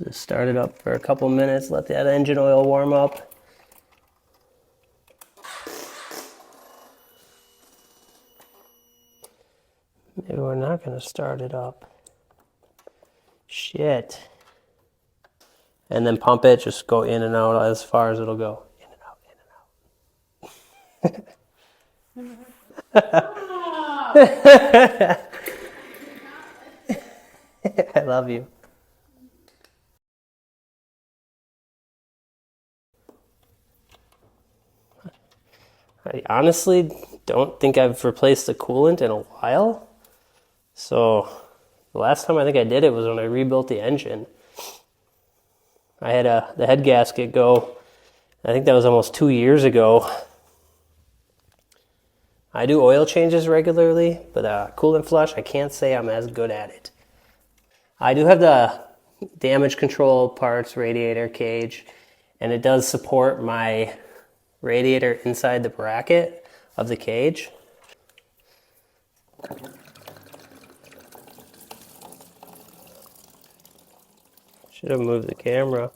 Just start it up for a couple minutes, let that engine oil warm up. Maybe we're not going to start it up. Shit. And then pump it, just go in and out as far as it'll go. In and out, in and out. I love you. I honestly don't think I've replaced the coolant in a while. So the last time I think I did it was when I rebuilt the engine. I had the head gasket go, I think that was almost 2 years ago. I do oil changes regularly, but coolant flush, I can't say I'm as good at it. I do have the damage control parts radiator cage, and it does support my radiator inside the bracket of the cage. Should have moved the camera.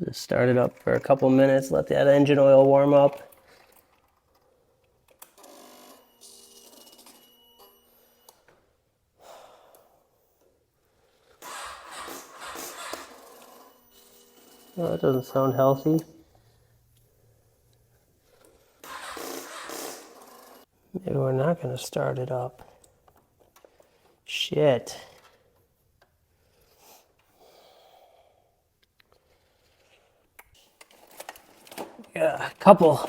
Just start it up for a couple minutes, let that engine oil warm up. Oh, that doesn't sound healthy. Maybe we're not going to start it up. Shit. Got a couple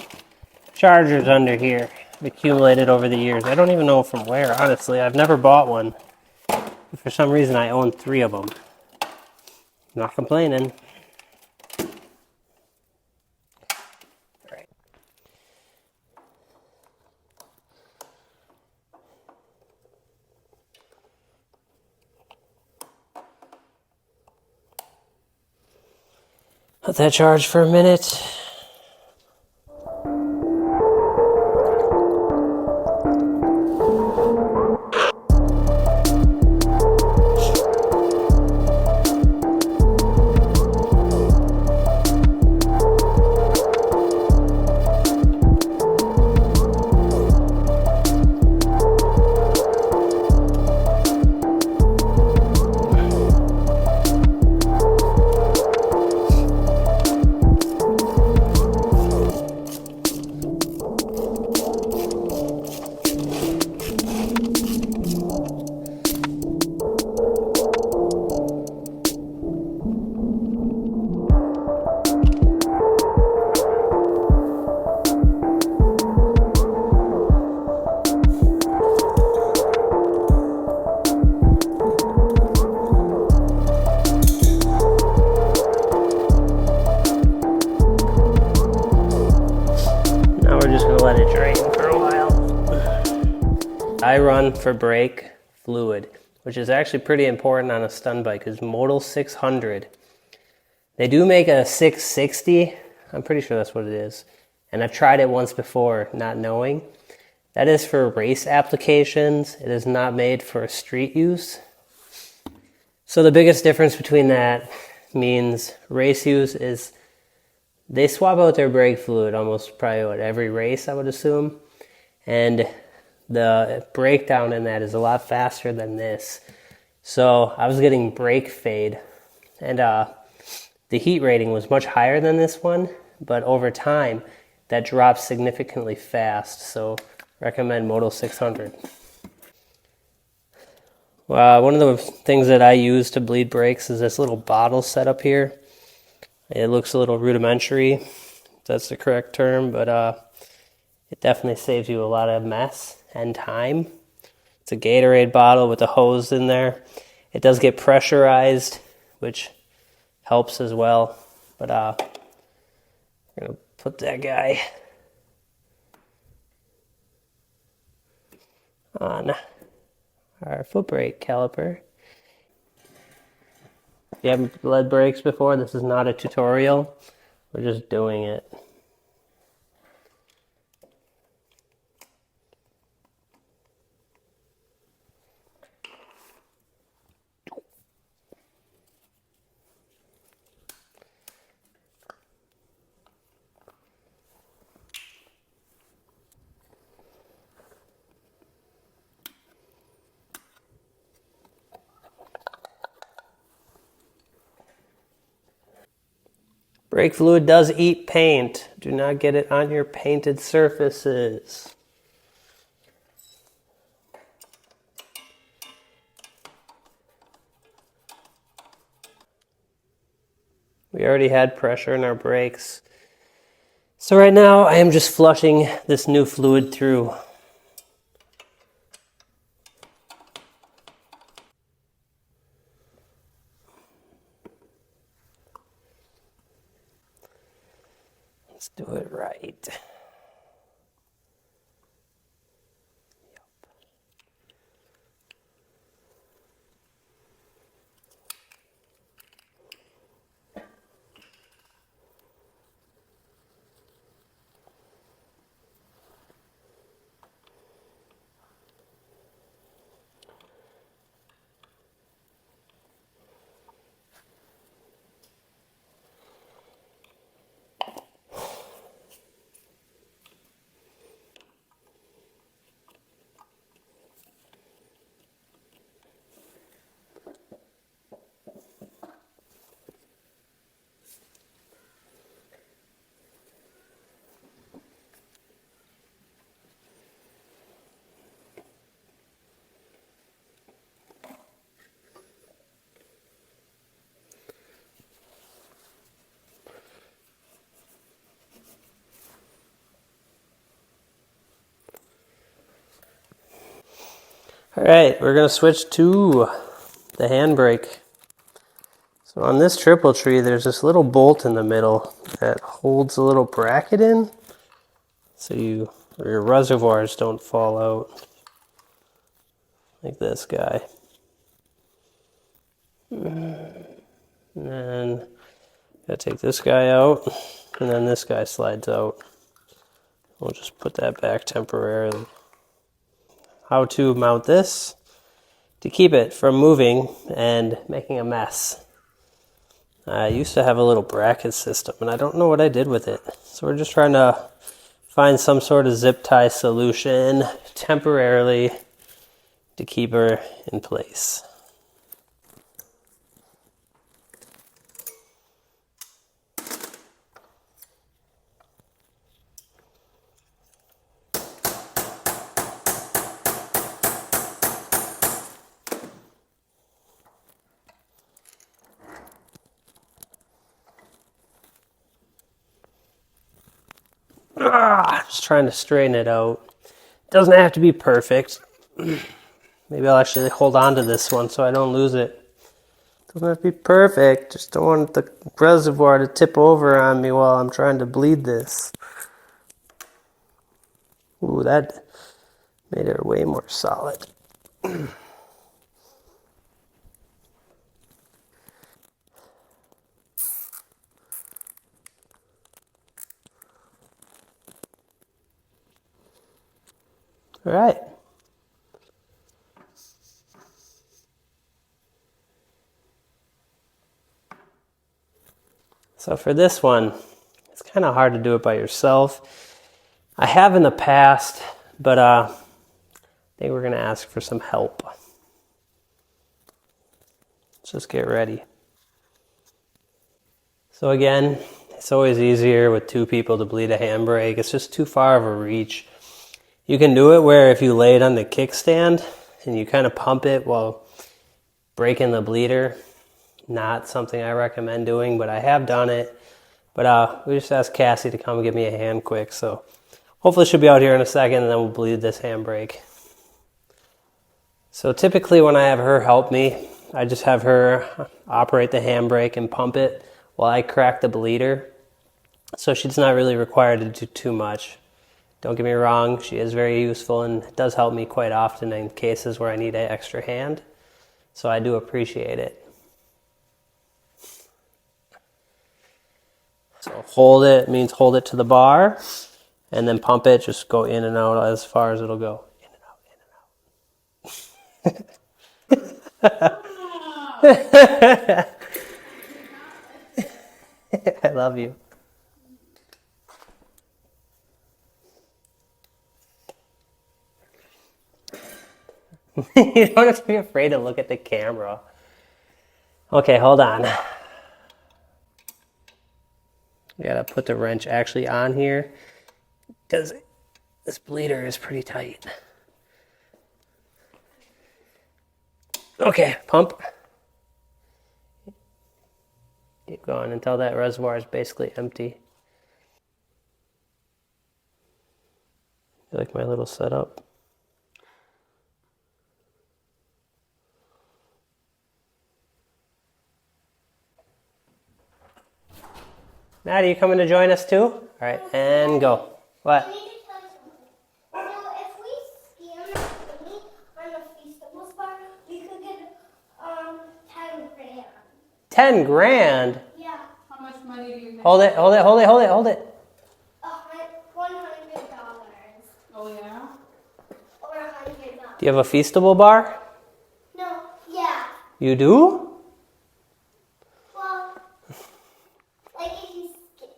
chargers under here accumulated over the years. I don't even know from where, honestly. I've never bought one. For some reason, I own 3 of them. Not complaining. Let that charge for a minute. Let it drain for a while. I run for brake fluid, which is actually pretty important on a stunt bike, because Model 600, they do make a 660. I'm pretty sure that's what it is. And I've tried it once before, not knowing. That is for race applications. It is not made for street use. So the biggest difference between that means race use is they swap out their brake fluid almost probably every race, I would assume. And the breakdown in that is a lot faster than this. So I was getting brake fade. And the heat rating was much higher than this one. But over time, that drops significantly fast. So recommend Model 600. One of the things that I use to bleed brakes is this little bottle set up here. It looks a little rudimentary, if that's the correct term, but it definitely saves you a lot of mess and time. It's a Gatorade bottle with a hose in there. It does get pressurized, which helps as well. But I'm going to put that guy on our foot brake caliper. you haven't bled brakes before, this is not a tutorial. We're just doing it. Brake fluid does eat paint. Do not get it on your painted surfaces. We already had pressure in our brakes. So right now I am just flushing this new fluid through. Let's do it right. All right, we're gonna switch to the handbrake. So on this triple tree, there's this little bolt in the middle that holds a little bracket in, so your reservoirs don't fall out, like this guy. And then gotta take this guy out, and then this guy slides out. We'll just put that back temporarily. How to mount this to keep it from moving and making a mess. I used to have a little bracket system and I don't know what I did with it. So we're just trying to find some sort of zip tie solution temporarily to keep her in place. Just trying to straighten it out. Doesn't have to be perfect. Maybe I'll actually hold on to this one so I don't lose it. Doesn't have to be perfect. Just don't want the reservoir to tip over on me while I'm trying to bleed this. Ooh, that made it way more solid. All right. So for this one, it's kind of hard to do it by yourself. I have in the past, but I think we're going to ask for some help. Let's just get ready. So again, it's always easier with two people to bleed a handbrake. It's just too far of a reach. You can do it where if you lay it on the kickstand and you kind of pump it while breaking the bleeder. Not something I recommend doing, but I have done it. But we just asked Cassie to come give me a hand quick. So hopefully she'll be out here in a second and then we'll bleed this handbrake. So typically when I have her help me, I just have her operate the handbrake and pump it while I crack the bleeder. So she's not really required to do too much. Don't get me wrong, she is very useful and does help me quite often in cases where I need an extra hand. So I do appreciate it. hold it means hold it to the bar, and then pump it. Just go in and out as far as it'll go. In and out, in and out. I love you. You don't have to be afraid to look at the camera. Okay, hold on. You gotta put the wrench actually on here because this bleeder is pretty tight. Okay, pump. Keep going until that reservoir is basically empty. You like my little setup? Maddie, you coming to join us too? All right, and go. What? We could get 10 grand. 10 grand? Yeah. How much money do you have? Hold it, hold it, hold it, hold it, hold it. $100. Oh, yeah? Or $100. Do you have a Feastable bar? No, yeah. You do? Well, like if you scan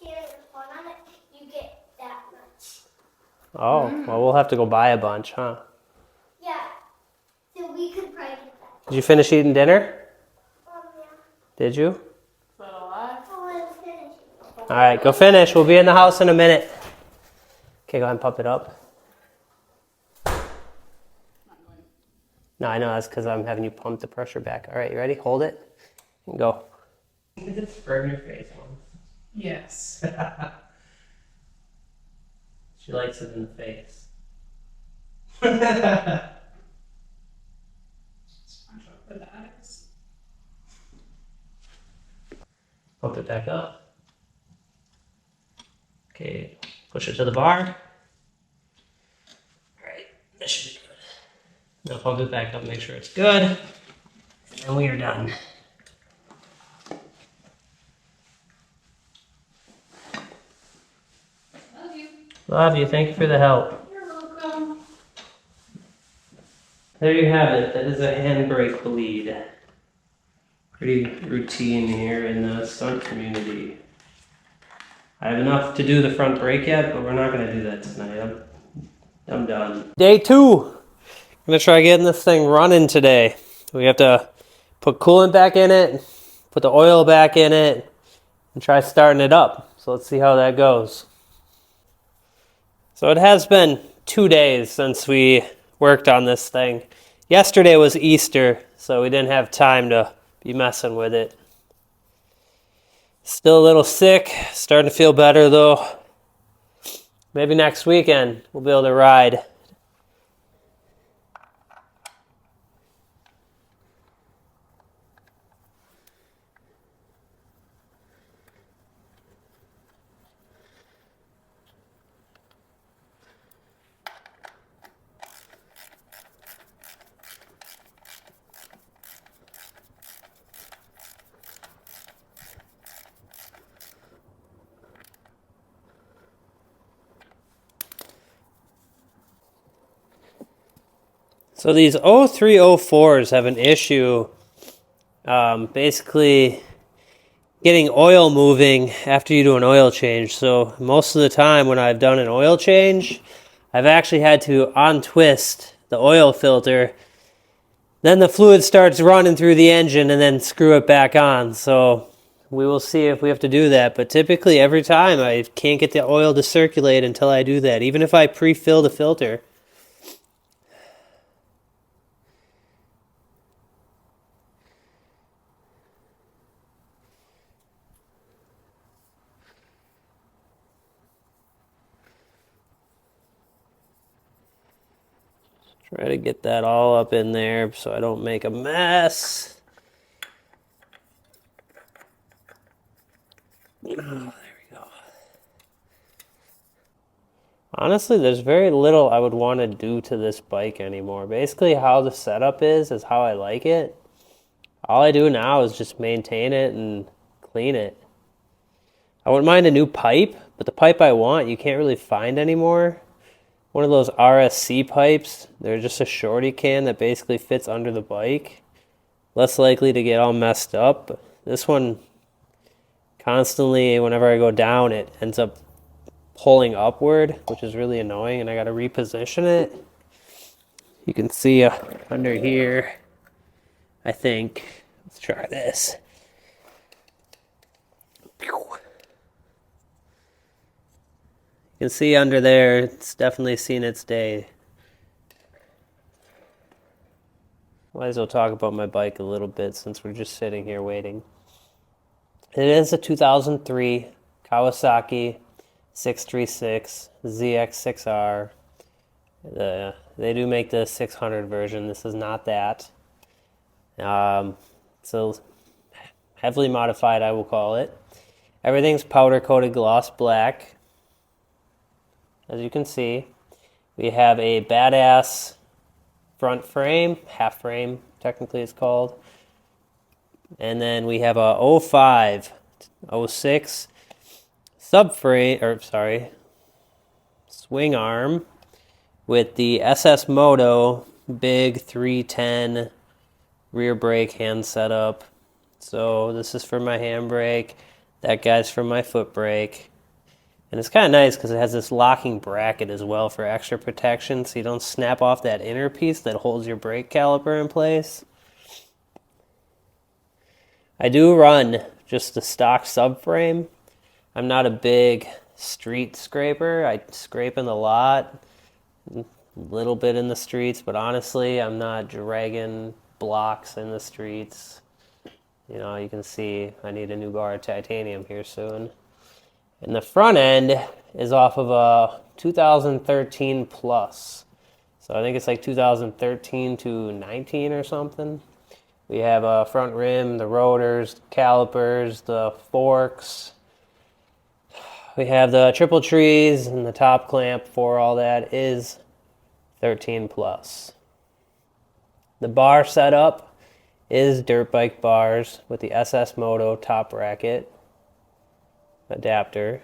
your phone on it, you get that much. Oh, well, we'll have to go buy a bunch, huh? Yeah. So we could probably get that. Did you finish eating dinner? Yeah. Did you? Is that a lot? Oh, I was finished. All right, go finish. We'll be in the house in a minute. Okay, go ahead and pump it up. No, I know, that's because I'm having you pump the pressure back. All right, you ready? Hold it and go. Just burn your face, Mom. Yes. She likes it in the face. Sponge up with the eyes. Pump it back up. Okay, push it to the bar. All right, that should be good. Now pump it back up, make sure it's good. And we are done. Love you. Love you, thank you for the help. You're welcome. There you have it, that is a handbrake bleed. Pretty routine here in the stunt community. I have enough to do the front brake yet, but we're not gonna do that tonight. I'm done. Day 2. I'm gonna try getting this thing running today. We have to put coolant back in it, put the oil back in it, and try starting it up. So let's see how that goes. So it has been 2 days since we worked on this thing. Yesterday was Easter, so we didn't have time to be messing with it. Still a little sick, starting to feel better though. Maybe next weekend we'll be able to ride. So these 0304s have an issue basically getting oil moving after you do an oil change. So most of the time when I've done an oil change, I've actually had to untwist the oil filter. Then the fluid starts running through the engine and then screw it back on. So we will see if we have to do that. But typically every time I can't get the oil to circulate until I do that, even if I pre-fill the filter. Try to get that all up in there so I don't make a mess. Oh, there we go. Honestly, there's very little I would want to do to this bike anymore. Basically, how the setup is how I like it. All I do now is just maintain it and clean it. I wouldn't mind a new pipe, but the pipe I want you can't really find anymore. One of those RSC pipes. They're just a shorty can that basically fits under the bike. Less likely to get all messed up. This one, constantly, whenever I go down, it ends up pulling upward, which is really annoying, and I got to reposition it. You can see under here, I think. Let's try this. You can see under there, it's definitely seen its day. Might as well talk about my bike a little bit since we're just sitting here waiting. It is a 2003 Kawasaki 636 ZX6R. They do make the 600 version. This is not that. So heavily modified, I will call it. Everything's powder coated gloss black. As you can see, we have a badass front frame, half frame technically it's called. And then we have a 05, 06 subframe, or sorry, swing arm with the SS Moto big 310 rear brake hand setup. So this is for my handbrake, that guy's for my foot brake. And it's kind of nice because it has this locking bracket as well for extra protection so you don't snap off that inner piece that holds your brake caliper in place. I do run just a stock subframe. I'm not a big street scraper. I scrape in the lot, a little bit in the streets, but honestly, I'm not dragging blocks in the streets. You know, you can see I need a new bar of titanium here soon. And the front end is off of a 2013 Plus. So I think it's like 2013 to 19 or something. We have a front rim, the rotors, calipers, the forks. We have the triple trees and the top clamp for all that is 13 Plus. The bar setup is dirt bike bars with the SS Moto top bracket adapter.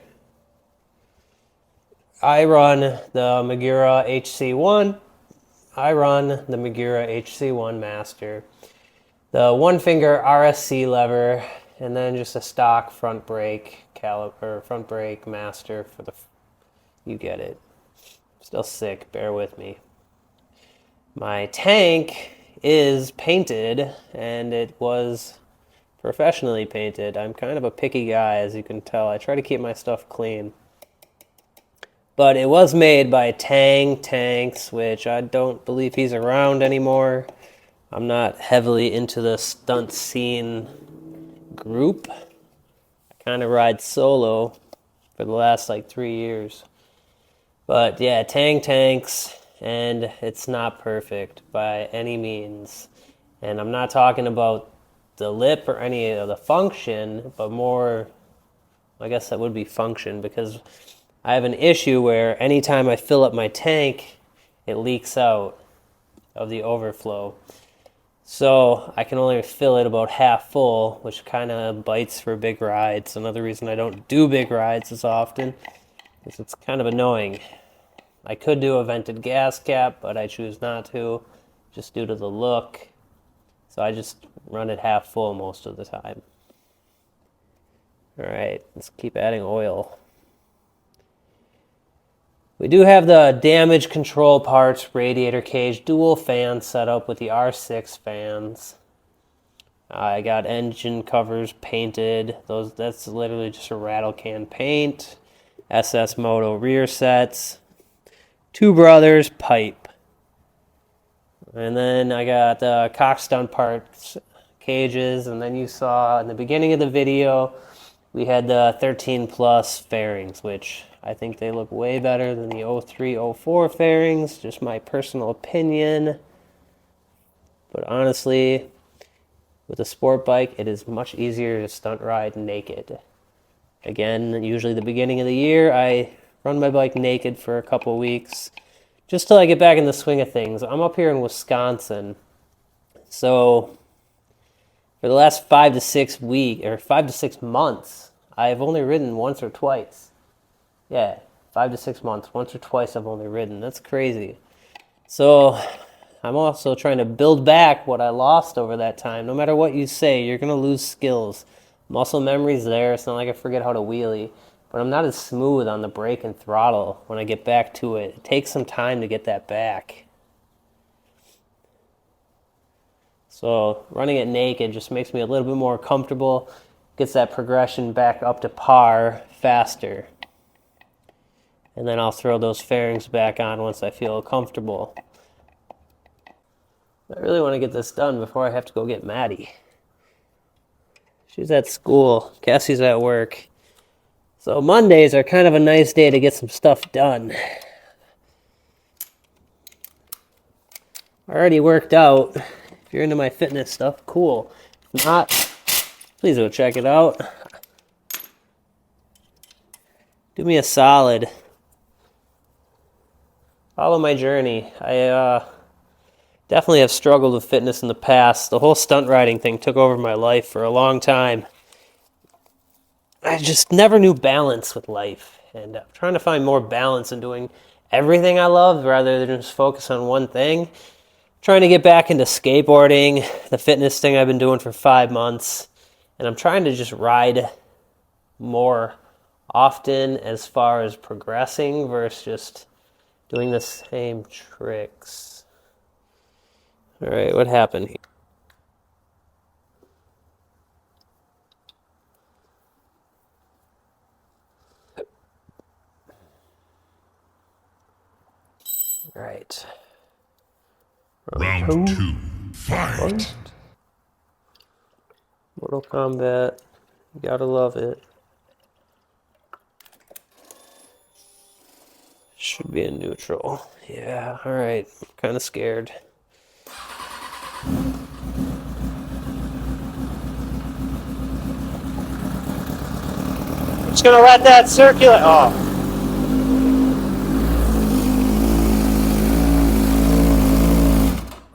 I run the Magura HC1. I run the Magura HC1 Master. The one finger RSC lever, and then just a stock front brake caliper, front brake master for the, you get it. Still sick, bear with me. My tank is painted, and it was professionally painted. I'm kind of a picky guy, as you can tell. I try to keep my stuff clean. But it was made by Tang Tanks, which I don't believe he's around anymore. I'm not heavily into the stunt scene group. I kind of ride solo for the last like 3 years. But yeah, Tang Tanks, and it's not perfect by any means. And I'm not talking about the lip or any of the function, but more, I guess that would be function, because I have an issue where anytime I fill up my tank, it leaks out of the overflow. So I can only fill it about half full, which kind of bites for big rides. Another reason I don't do big rides as often is it's kind of annoying. I could do a vented gas cap, but I choose not to, just due to the look. So I just run it half full most of the time. All right, let's keep adding oil. We do have the damage control parts, radiator cage, dual fan setup with the R6 fans. I got engine covers painted. That's literally just a rattle can paint. SS Moto rear sets. Two Brothers pipe. And then I got the cock stunt parts cages, and then you saw in the beginning of the video we had the 13 Plus fairings, which I think they look way better than the 03, 04 fairings, just my personal opinion. But honestly, with a sport bike, it is much easier to stunt ride naked. Again, usually the beginning of the year, I run my bike naked for a couple weeks, just till I get back in the swing of things. I'm up here in Wisconsin, so for the last 5 to 6 months, I've only ridden once or twice. Yeah, 5 to 6 months. Once or twice I've only ridden. That's crazy. So I'm also trying to build back what I lost over that time. No matter what you say, you're going to lose skills. Muscle memory's there. It's not like I forget how to wheelie. But I'm not as smooth on the brake and throttle when I get back to it. It takes some time to get that back. So running it naked just makes me a little bit more comfortable. Gets that progression back up to par faster. And then I'll throw those fairings back on once I feel comfortable. I really want to get this done before I have to go get Maddie. She's at school. Cassie's at work. So Mondays are kind of a nice day to get some stuff done. I already worked out. If you're into my fitness stuff, cool. If not, please go check it out. Do me a solid. Follow my journey. I definitely have struggled with fitness in the past. The whole stunt riding thing took over my life for a long time. I just never knew balance with life, and I'm trying to find more balance in doing everything I love rather than just focus on one thing. Trying to get back into skateboarding, the fitness thing I've been doing for 5 months, and I'm trying to just ride more often as far as progressing versus just doing the same tricks. All right, what happened here? Right. Round two, fight! Mortal Kombat. You gotta love it. Should be in neutral. Yeah, alright. I'm kind of scared. I'm just gonna let that circulate. Oh.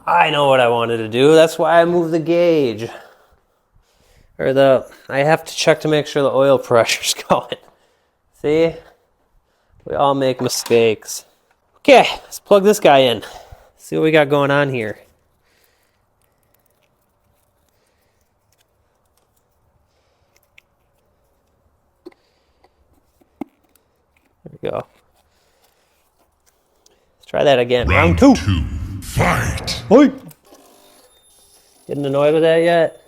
I know what I wanted to do. That's why I moved the gauge. Or I have to check to make sure the oil pressure's going. See? We all make mistakes. Okay, let's plug this guy in. See what we got going on here. There we go. Let's try that again. Round two. Fight! Oi! Getting annoyed with that yet?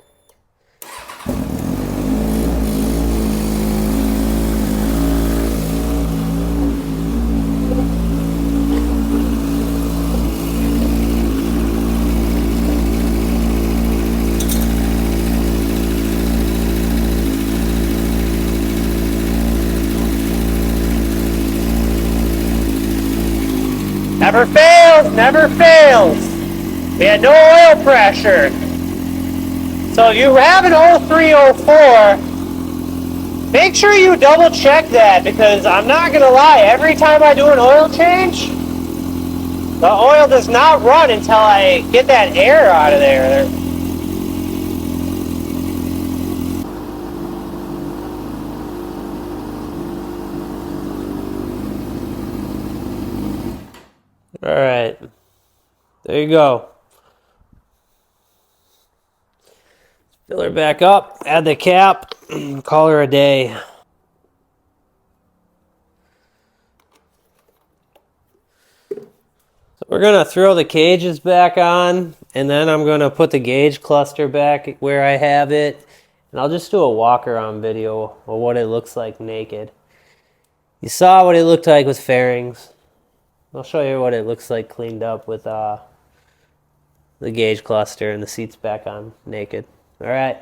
Never fails, never fails. We had no oil pressure. So you have an 0304. Make sure you double check that, because I'm not gonna lie, every time I do an oil change, the oil does not run until I get that air out of there. All right, there you go. Fill her back up, add the cap, call her a day. So we're gonna throw the cages back on, and then I'm gonna put the gauge cluster back where I have it, and I'll just do a walk around video of what it looks like naked. You saw what it looked like with fairings. I'll show you what it looks like cleaned up with the gauge cluster and the seats back on naked. All right.